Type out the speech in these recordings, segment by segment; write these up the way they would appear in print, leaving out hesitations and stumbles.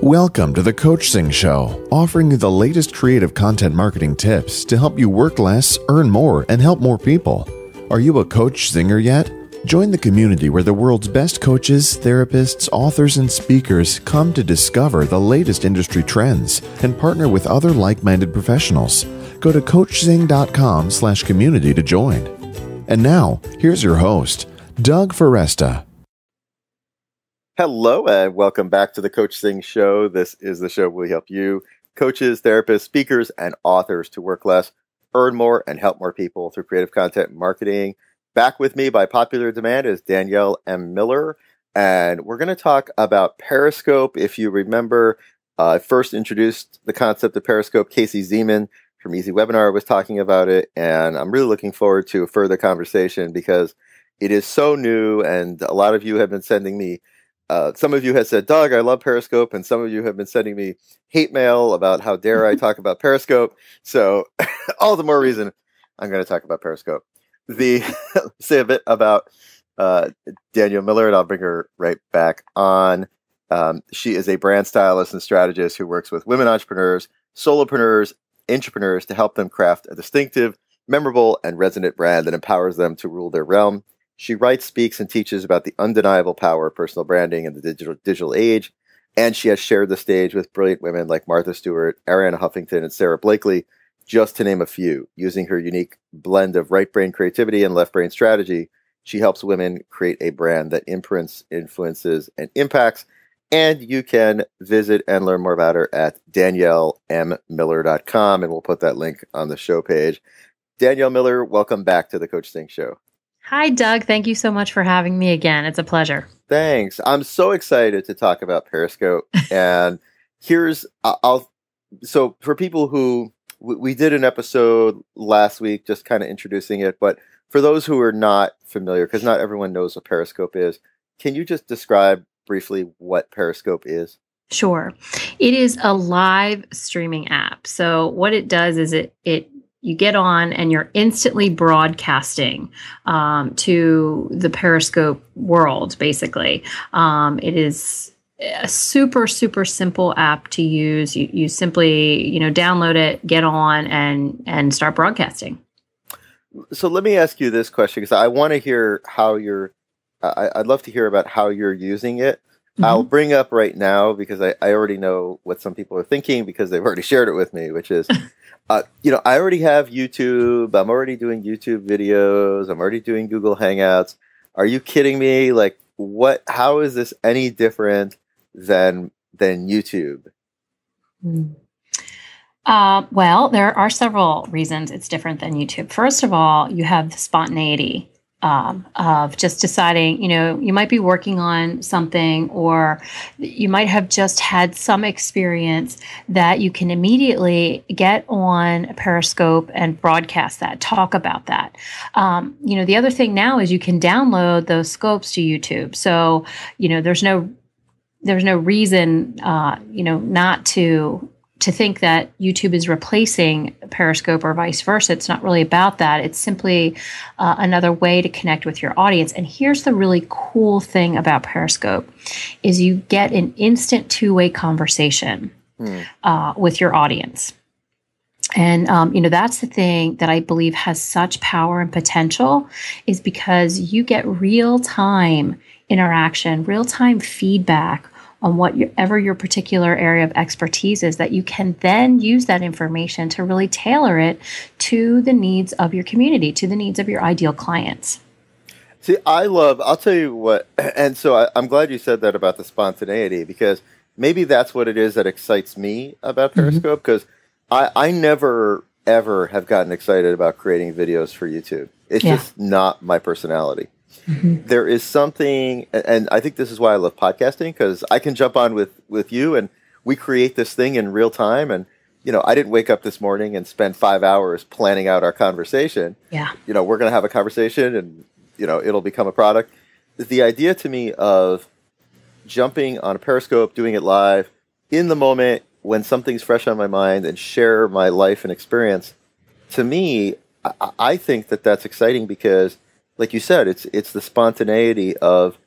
Welcome to the Coachzing Show, offering you the latest creative content marketing tips to help you work less, earn more, and help more people. Are you a coach zinger yet? Join the community where the world's best coaches, therapists, authors, and speakers come to discover the latest industry trends and partner with other like-minded professionals. Go to coachzing.com/community to join. And now, here's your host, Doug Foresta. Hello, and welcome back to the Coachzing Show. This is the show where we help you, coaches, therapists, speakers, and authors to work less, earn more, and help more people through creative content marketing. Back with me by popular demand is Danielle M Miller, and we're going to talk about Periscope. If you remember, I first introduced the concept of Periscope. Casey Zeman from Easy Webinar was talking about it, and I'm really looking forward to a further conversation because it is so new, and a lot of you have been sending me some of you have said, Doug, I love Periscope, and some of you have been sending me hate mail about how dare I talk about Periscope. So all the more reason I'm going to talk about Periscope. Say a bit about Danielle Miller, and I'll bring her right back on. She is a brand stylist and strategist who works with women entrepreneurs, solopreneurs, intrapreneurs to help them craft a distinctive, memorable, and resonant brand that empowers them to rule their realm. She writes, speaks, and teaches about the undeniable power of personal branding in the digital age, and she has shared the stage with brilliant women like Martha Stewart, Arianna Huffington, and Sara Blakely, just to name a few. Using her unique blend of right brain creativity and left brain strategy, she helps women create a brand that imprints, influences, and impacts. And you can visit and learn more about her at daniellemmiller.com, and we'll put that link on the show page. Danielle Miller, welcome back to the Coachzing Show. Hi, Doug. Thank you so much for having me again. It's a pleasure. Thanks. I'm so excited to talk about Periscope. And so for people who, we did an episode last week just kind of introducing it, but for those who are not familiar, because not everyone knows what Periscope is, can you just describe briefly what Periscope is? Sure. It is a live streaming app. So what it does is you get on and you're instantly broadcasting to the Periscope world, basically. It is a super, super simple app to use. You simply, download it, get on, and start broadcasting. So let me ask you this question, because I want to hear how I'd love to hear about how you're using it. Mm-hmm. I'll bring up right now, because I already know what some people are thinking because they've already shared it with me, which is, I already have YouTube. I'm already doing YouTube videos. I'm already doing Google Hangouts. Are you kidding me? Like, how is this any different than YouTube? Well, there are several reasons it's different than YouTube. First of all, you have the spontaneity of just deciding, you might be working on something, or you might have just had some experience that you can immediately get on Periscope and broadcast that, talk about that. The other thing now is you can download those scopes to YouTube. So, there's no reason, not to think that YouTube is replacing Periscope or vice versa. It's not really about that. It's simply another way to connect with your audience. And here's the really cool thing about Periscope is you get an instant two-way conversation with your audience. And, that's the thing that I believe has such power and potential, is because you get real-time interaction, real-time feedback on whatever your particular area of expertise is, that you can then use that information to really tailor it to the needs of your community, to the needs of your ideal clients. See, I'll tell you what, and so I'm glad you said that about the spontaneity, because maybe that's what it is that excites me about Periscope, because I never, ever have gotten excited about creating videos for YouTube. It's just not my personality. Mm-hmm. There is something, and I think this is why I love podcasting, because I can jump on with you and we create this thing in real time. And, I didn't wake up this morning and spend 5 hours planning out our conversation. Yeah. We're going to have a conversation and, it'll become a product. The idea to me of jumping on a Periscope, doing it live in the moment when something's fresh on my mind and share my life and experience, to me, I think that's exciting because, like you said, it's the spontaneity of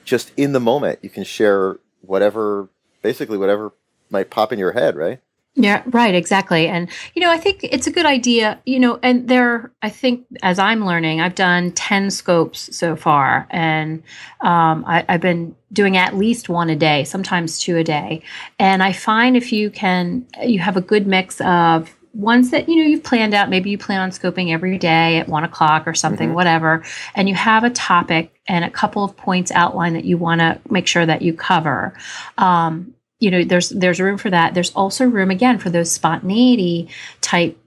just in the moment. You can share whatever basically whatever might pop in your head, right? Yeah, right, exactly. And, I think it's a good idea, and I think as I'm learning, I've done 10 scopes so far, and I've been doing at least one a day, sometimes two a day. And I find if you have a good mix of ones that, you've planned out, maybe you plan on scoping every day at 1:00 or something, whatever, and you have a topic and a couple of points outlined that you want to make sure that you cover. There's room for that. There's also room, again, for those spontaneity type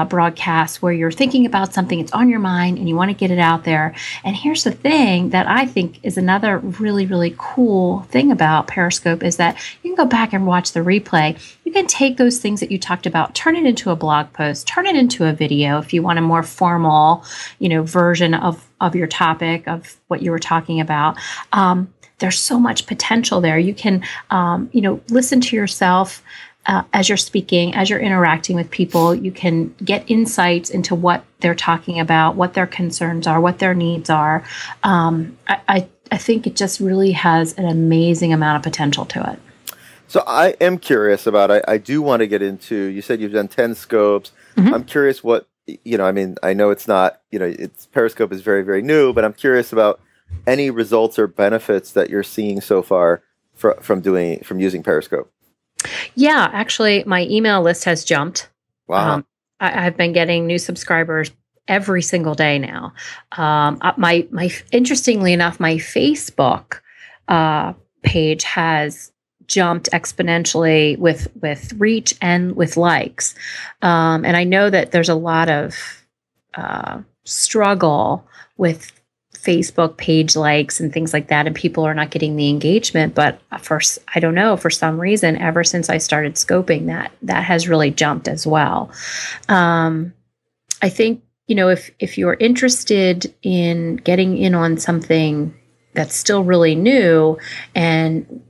broadcasts where you're thinking about something, it's on your mind, and you want to get it out there. And here's the thing that I think is another really, really cool thing about Periscope is that you can go back and watch the replay. You can take those things that you talked about, turn it into a blog post, turn it into a video if you want a more formal, version of your topic, of what you were talking about. There's so much potential there. You can, listen to yourself as you're speaking, as you're interacting with people. You can get insights into what they're talking about, what their concerns are, what their needs are. I think it just really has an amazing amount of potential to it. So I am curious about, I do want to get into, you said you've done 10 scopes. I'm curious what, I know it's not, Periscope is very, very new, but I'm curious about any results or benefits that you're seeing so far from using Periscope. Yeah, actually, my email list has jumped. Wow. I've been getting new subscribers every single day now. Interestingly enough, my Facebook page has jumped exponentially with reach and with likes. And I know that there's a lot of struggle with Facebook page likes and things like that, and people are not getting the engagement. But I don't know, for some reason, ever since I started scoping, that has really jumped as well. I think, if you're interested in getting in on something that's still really new and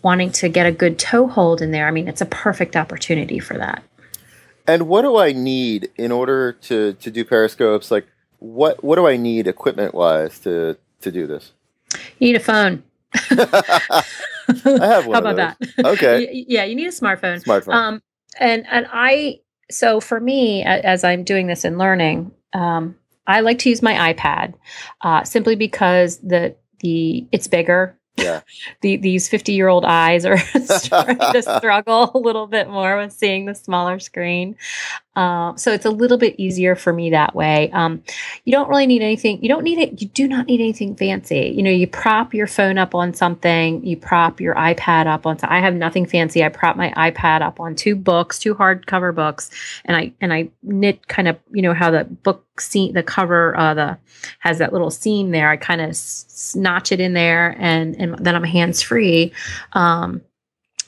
wanting to get a good toehold in there, it's a perfect opportunity for that. And what do I need in order to do Periscopes? Like, what do I need equipment-wise to do this? You need a phone. I have one. How about that? Okay. Yeah, you need a smartphone. So for me, as I'm doing this and learning, I like to use my iPad simply because it's bigger. Yeah. These 50-year-old eyes are starting to struggle a little bit more with seeing the smaller screen. So it's a little bit easier for me that way. You don't really need anything. You do not need anything fancy. You prop your phone up on something, you prop your iPad up on, I have nothing fancy. I prop my iPad up on two hardcover books, and I knit kind of, how the book the cover, has that little seam there. I kind of notch it in there, and then I'm hands-free.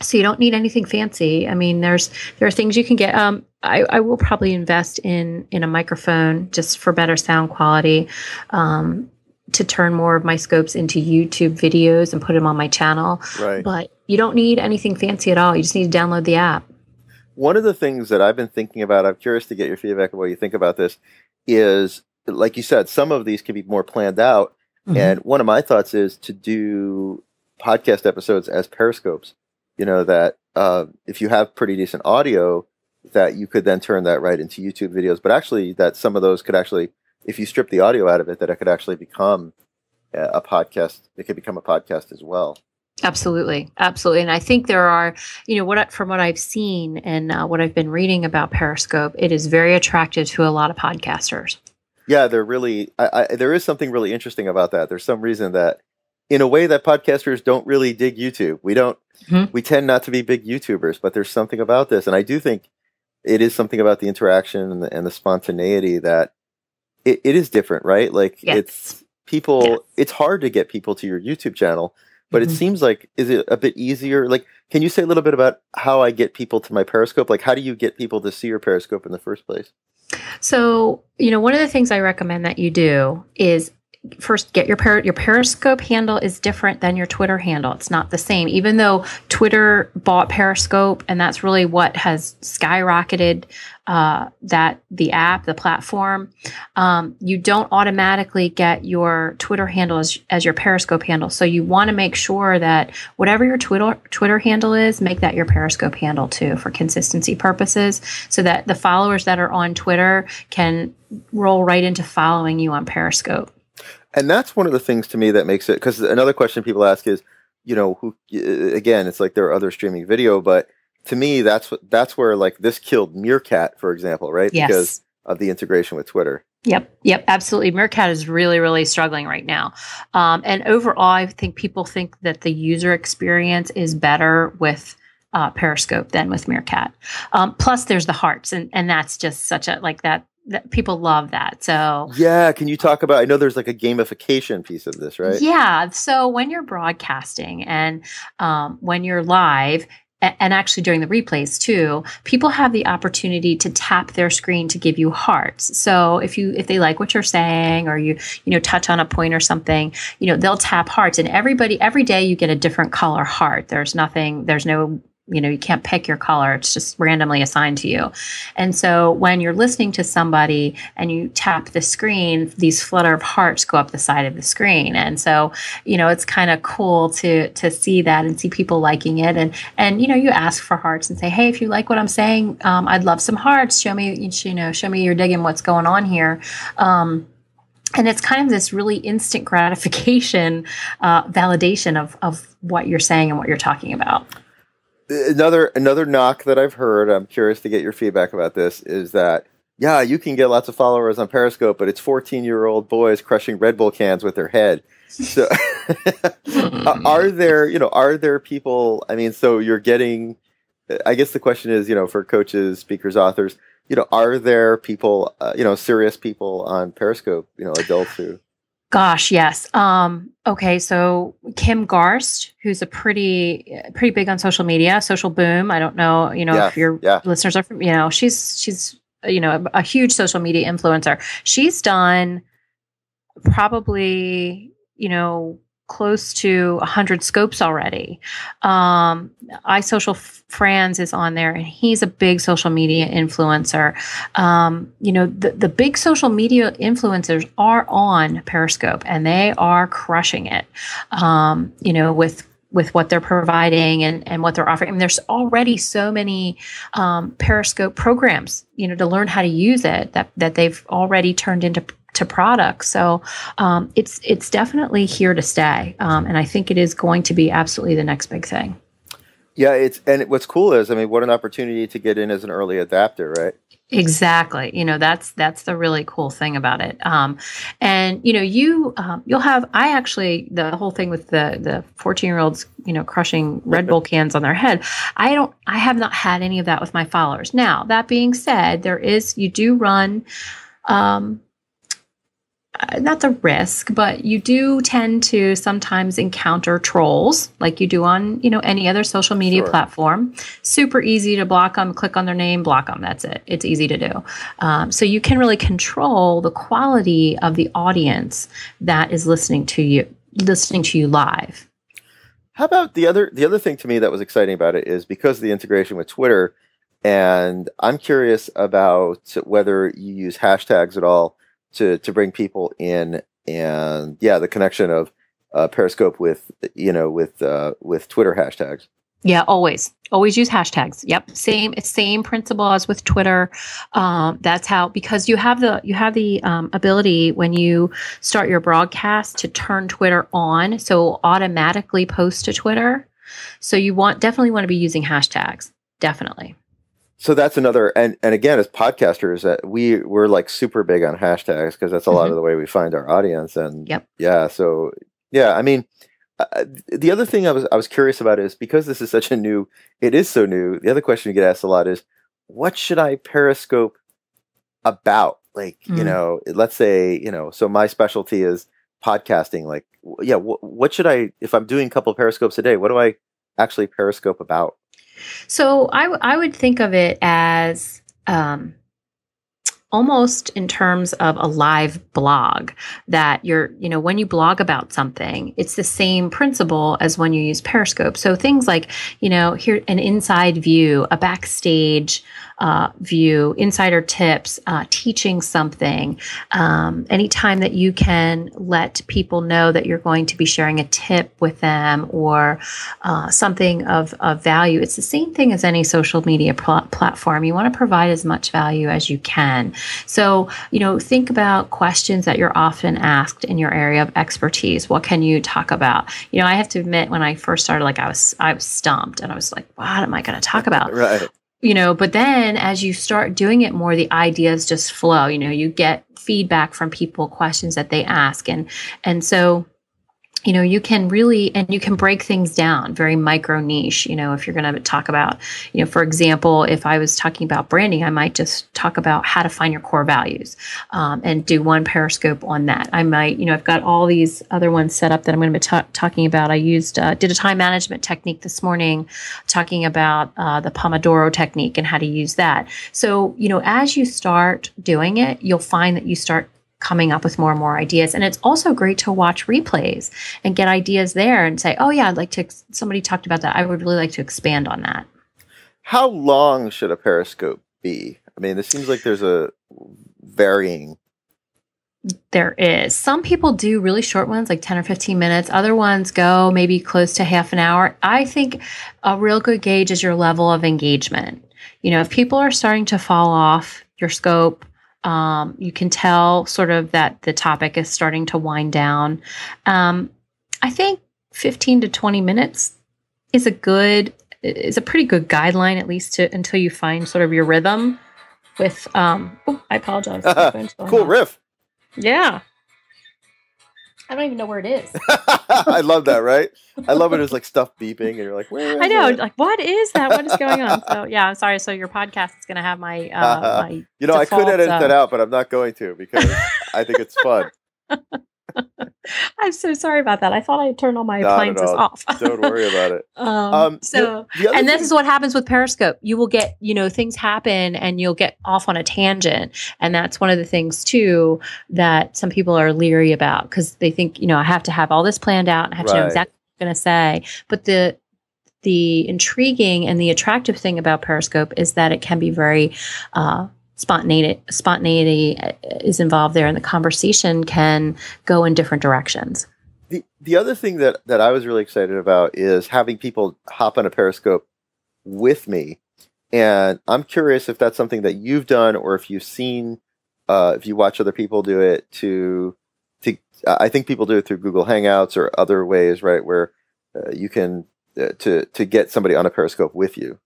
So you don't need anything fancy. There are things you can get. I will probably invest in a microphone just for better sound quality, to turn more of my scopes into YouTube videos and put them on my channel. Right. But you don't need anything fancy at all. You just need to download the app. One of the things that I've been thinking about, I'm curious to get your feedback on what you think about this, is, like you said, some of these can be more planned out. And one of my thoughts is to do podcast episodes as Periscopes. That if you have pretty decent audio, that you could then turn that right into YouTube videos. But actually, that some of those could actually, if you strip the audio out of it, that it could actually become a podcast. It could become a podcast as well. Absolutely. And I think there are, from what I've seen and what I've been reading about Periscope, it is very attractive to a lot of podcasters. Yeah, they're really. There is something really interesting about that. There's some reason that, in a way, that podcasters don't really dig YouTube. We don't. We tend not to be big YouTubers, but there's something about this, and I do think it is something about the interaction and the spontaneity that it is different, right? Like it's people. Yeah. It's hard to get people to your YouTube channel, but it seems like, is it a bit easier? Like, can you say a little bit about how I get people to my Periscope? Like, how do you get people to see your Periscope in the first place? So, one of the things I recommend that you do is first get your Periscope handle is different than your Twitter handle. It's not the same, even though Twitter bought Periscope, and that's really what has skyrocketed the platform. You don't automatically get your Twitter handle as your Periscope handle. So you want to make sure that whatever your Twitter handle is, make that your Periscope handle too, for consistency purposes, so that the followers that are on Twitter can roll right into following you on Periscope. And that's one of the things to me that makes it, because another question people ask is, again, it's like there are other streaming video, but to me, that's where like this killed Meerkat, for example, right? Yes. Because of the integration with Twitter. Yep, absolutely. Meerkat is really, really struggling right now. And overall, I think people think that the user experience is better with Periscope than with Meerkat. Plus, there's the hearts, and that's just such a like that people love that. So yeah, can you talk about? I know there's like a gamification piece of this, right? Yeah. So when you're broadcasting and when you're live, and actually during the replays too, people have the opportunity to tap their screen to give you hearts. So if they like what you're saying, or you touch on a point or something, they'll tap hearts. And every day you get a different color heart. There's no, you can't pick your color. It's just randomly assigned to you. And so when you're listening to somebody and you tap the screen, these flutter of hearts go up the side of the screen. And so, it's kind of cool to see that and see people liking it. And you ask for hearts and say, hey, if you like what I'm saying, I'd love some hearts. Show me you're digging what's going on here. And it's kind of this really instant gratification, validation of what you're saying and what you're talking about. Another knock that I've heard, I'm curious to get your feedback about this, is that, yeah, you can get lots of followers on Periscope, but it's 14-year-old boys crushing Red Bull cans with their head. So are there people, so you're getting, I guess the question is, for coaches, speakers, authors, are there people, serious people on Periscope, adults who... Gosh, yes. Okay, so Kim Garst, who's a pretty big on social media, Social Boom. I don't know, if your listeners are from, she's a huge social media influencer. She's done probably, close to 100 scopes already. iSocialFrans is on there, and he's a big social media influencer. The big social media influencers are on Periscope, and they are crushing it, with what they're providing and what they're offering. There's already so many Periscope programs, to learn how to use it that they've already turned into products. So it's definitely here to stay. And I think it is going to be absolutely the next big thing. Yeah, what's cool is, what an opportunity to get in as an early adapter, right? Exactly. That's the really cool thing about it. And you'll have, the whole thing with the 14-year-olds, crushing Red Bull cans on their head. I have not had any of that with my followers. Now, that being said, you do run, not the risk, but you do tend to sometimes encounter trolls like you do on, any other social media platform. Super easy to block them, click on their name, block them. That's it. It's easy to do. So you can really control the quality of the audience that is listening to you live. How about the other thing to me that was exciting about it is because of the integration with Twitter, and I'm curious about whether you use hashtags at all to bring people in, and the connection of Periscope with Twitter hashtags. Yeah, always use hashtags. Yep, same principle as with Twitter. That's how, because you have the ability when you start your broadcast to turn Twitter on, so automatically post to Twitter. So you definitely want to be using hashtags, definitely. So that's another, and again, as podcasters, we're like super big on hashtags because that's a lot of the way we find our audience. And the other thing I was curious about is, because this is it is so new. The other question you get asked a lot is, what should I Periscope about? Like, let's say, so my specialty is podcasting. Like, what should if I'm doing a couple of Periscopes a day, what do I actually Periscope about? So I would think of it as almost in terms of a live blog that when you blog about something, it's the same principle as when you use Periscope. So things like, here, an inside view, a backstage view, insider tips, teaching something, anytime that you can let people know that you're going to be sharing a tip with them or something of value. It's the same thing as any social media platform. You want to provide as much value as you can. So, think about questions that you're often asked in your area of expertise. What can you talk about? I have to admit, when I first started, I was stumped and I was like, what am I going to talk about? Right. But then as you start doing it more, the ideas just flow. You get feedback from people, questions that they ask. And so, you can you can break things down, very micro niche. If you're going to talk about, for example, if I was talking about branding, I might just talk about how to find your core values and do one Periscope on that. I might, I've got all these other ones set up that I'm going to be talking about. I did a time management technique this morning, talking about the Pomodoro technique and how to use that. So, as you start doing it, you'll find that you start coming up with more and more ideas. And it's also great to watch replays and get ideas there and say, oh yeah, somebody talked about that. I would really like to expand on that. How long should a Periscope be? I mean, it seems like there's a varying. There is. Some people do really short ones, like 10 or 15 minutes. Other ones go maybe close to half an hour. I think a real good gauge is your level of engagement. If people are starting to fall off your scope, you can tell sort of that the topic is starting to wind down. I think 15 to 20 minutes is a pretty good guideline, at least until you find sort of your rhythm with, I apologize. Cool riff. Yeah. I don't even know where it is. I love that, right? I love it. It's like stuff beeping and you're like, where is I know. it? Like, what is that? What is going on? So yeah, I'm sorry. So your podcast is going to have my, my I could edit that out, but I'm not going to because I think it's fun. I'm so sorry about that. I thought I had turned all my appliances off. Don't worry about it. And this is what happens with Periscope. You will get, things happen and you'll get off on a tangent. And that's one of the things too, that some people are leery about because they think, I have to have all this planned out and I have to know exactly what I'm going to say. But the intriguing and the attractive thing about Periscope is that it can be very, spontaneity is involved there, and the conversation can go in different directions. The other thing that I was really excited about is having people hop on a Periscope with me, and I'm curious if that's something that you've done or if you've seen, if you watch other people do it. I think people do it through Google Hangouts or other ways, right, where you can to get somebody on a Periscope with you.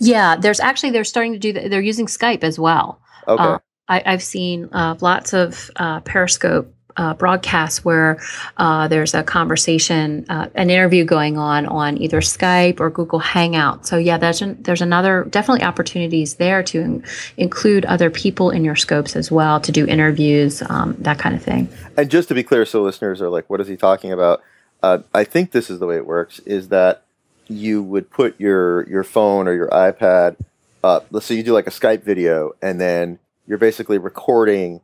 Yeah, they're starting to do that. They're using Skype as well. Okay. I've seen lots of Periscope broadcasts where there's a conversation, an interview going on either Skype or Google Hangout. So yeah, there's definitely opportunities there to include other people in your scopes as well, to do interviews, that kind of thing. And just to be clear, so listeners are like, what is he talking about? I think this is the way it works, is that you would put your phone or your iPad up. So you do like a Skype video, and then you're basically recording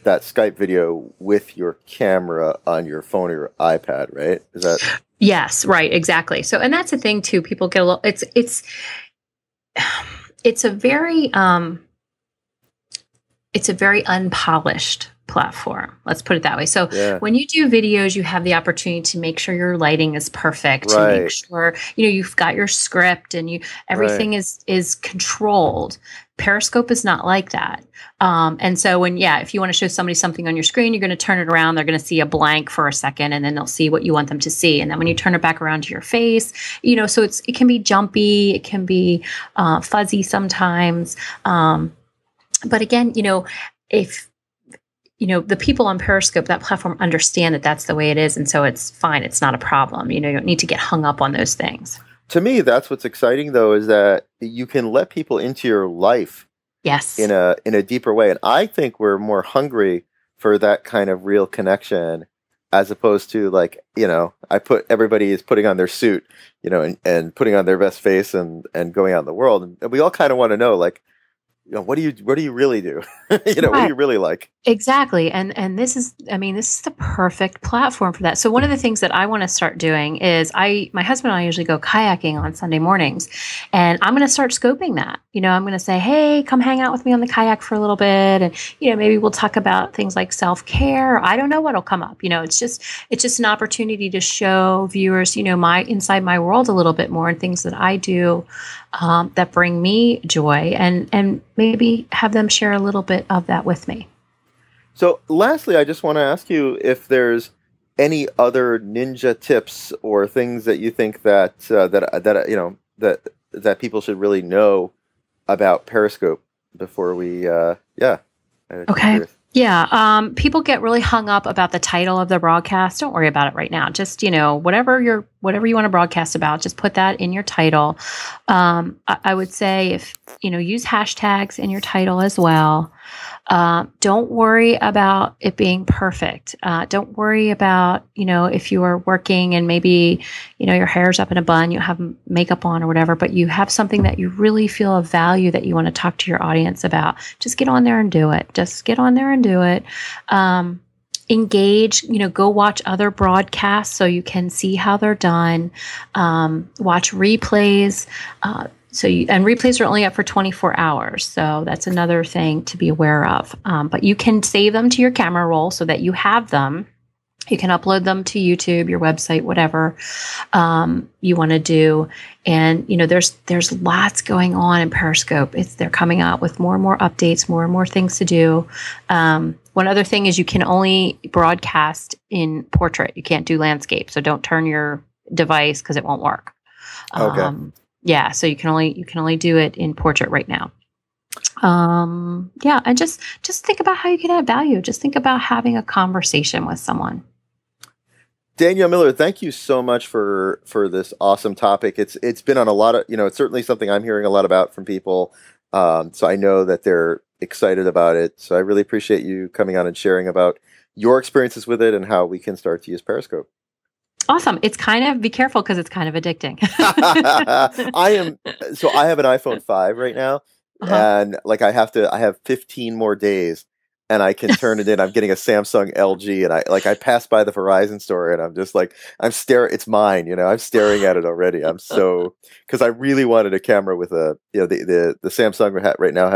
that Skype video with your camera on your phone or your iPad, right? Is that? Yes, right, exactly. So, and that's the thing too. People get a little. It's a very unpolished platform. Let's put it that way. So when you do videos, you have the opportunity to make sure your lighting is perfect, to make sure, you've got your script and everything is controlled. Periscope is not like that. And so if you want to show somebody something on your screen, you're going to turn it around. They're going to see a blank for a second, and then they'll see what you want them to see. And then when you turn it back around to your face, so it can be jumpy, it can be fuzzy sometimes. But again, if the people on Periscope, that platform, understand that that's the way it is. And so it's fine. It's not a problem. You don't need to get hung up on those things. To me, that's what's exciting, though, is that you can let people into your life. Yes. In a deeper way. And I think we're more hungry for that kind of real connection, as opposed to everybody is putting on their suit, and putting on their best face and going out in the world. And we all kind of want to know, what do you really do? What do you really like? Exactly. And this is the perfect platform for that. So one of the things that I want to start doing is my husband and I usually go kayaking on Sunday mornings, and I'm going to start scoping that. I'm going to say, hey, come hang out with me on the kayak for a little bit. And, maybe we'll talk about things like self-care. I don't know what'll come up. It's just an opportunity to show viewers, my inside my world a little bit more, and things that I do that bring me joy, and maybe have them share a little bit of that with me. So lastly, I just want to ask you if there's any other ninja tips or things that you think that people should really know about Periscope before we, Okay. Yeah. People get really hung up about the title of the broadcast. Don't worry about it right now. Just, whatever you want to broadcast about, just put that in your title. I would say use hashtags in your title as well. Don't worry about it being perfect. Don't worry about, if you are working and maybe, your hair's up in a bun, you have makeup on or whatever, but you have something that you really feel of value that you want to talk to your audience about. Just get on there and do it. Engage, go watch other broadcasts so you can see how they're done. Watch replays. And replays are only up for 24 hours. So that's another thing to be aware of. But you can save them to your camera roll so that you have them. You can upload them to YouTube, your website, whatever you want to do. And, there's lots going on in Periscope. They're coming out with more and more updates, more and more things to do. One other thing is you can only broadcast in portrait. You can't do landscape. So don't turn your device because it won't work. Okay. Yeah, so you can only do it in portrait right now. And just think about how you can add value. Just think about having a conversation with someone. Danielle Miller, thank you so much for this awesome topic. It's been on a lot of, it's certainly something I'm hearing a lot about from people. So I know that they're excited about it. So I really appreciate you coming on and sharing about your experiences with it and how we can start to use Periscope. Awesome. It's be careful because it's kind of addicting. I have an iPhone 5 right now, and I have 15 more days and I can turn it in. I'm getting a Samsung LG, and I passed by the Verizon store, and I'm just it's mine, I'm staring at it already. Because I really wanted a camera with the Samsung right now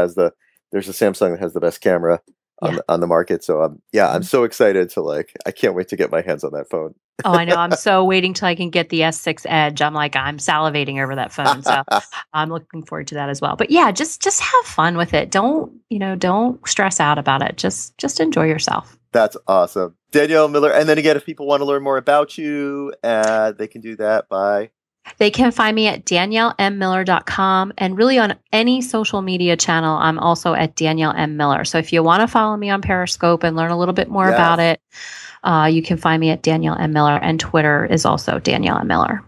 there's a Samsung that has the best camera on the market. So I'm so excited I can't wait to get my hands on that phone. Oh, I know. I'm so waiting till I can get the S6 Edge. I'm salivating over that phone. So I'm looking forward to that as well. But yeah, just have fun with it. Don't stress out about it. Just enjoy yourself. That's awesome. Danielle Miller. And then again, if people want to learn more about you, they can do that by... They can find me at daniellemmiller.com, and really on any social media channel, I'm also at Danielle M Miller. So if you want to follow me on Periscope and learn a little bit more about it, you can find me at Danielle M Miller, and Twitter is also Danielle M Miller.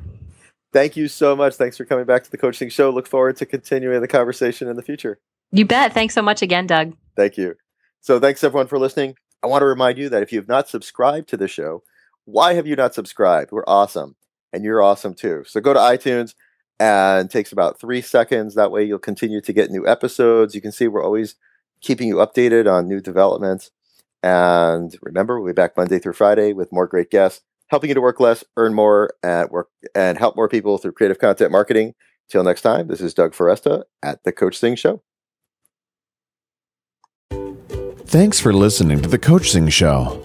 Thank you so much. Thanks for coming back to the Coachzing Show. Look forward to continuing the conversation in the future. You bet. Thanks so much again, Doug. Thank you. So thanks everyone for listening. I want to remind you that if you have not subscribed to the show, why have you not subscribed? We're awesome. And you're awesome too. So go to iTunes, and it takes about 3 seconds. That way you'll continue to get new episodes. You can see we're always keeping you updated on new developments. And remember, we'll be back Monday through Friday with more great guests, helping you to work less, earn more, and help more people through creative content marketing. Till next time, this is Doug Foresta at the Coachzing Show. Thanks for listening to the Coachzing Show.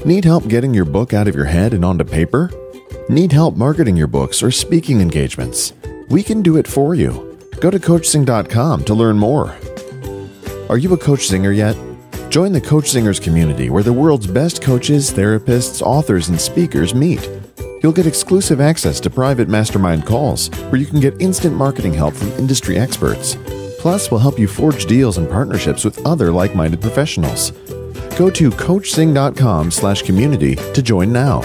Need help getting your book out of your head and onto paper? Need help marketing your books or speaking engagements? We can do it for you. Go to Coachzing.com to learn more. Are you a Coachzinger yet? Join the Coachzingers community where the world's best coaches, therapists, authors, and speakers meet. You'll get exclusive access to private mastermind calls where you can get instant marketing help from industry experts. Plus, we'll help you forge deals and partnerships with other like-minded professionals. Go to Coachzing.com/community to join now.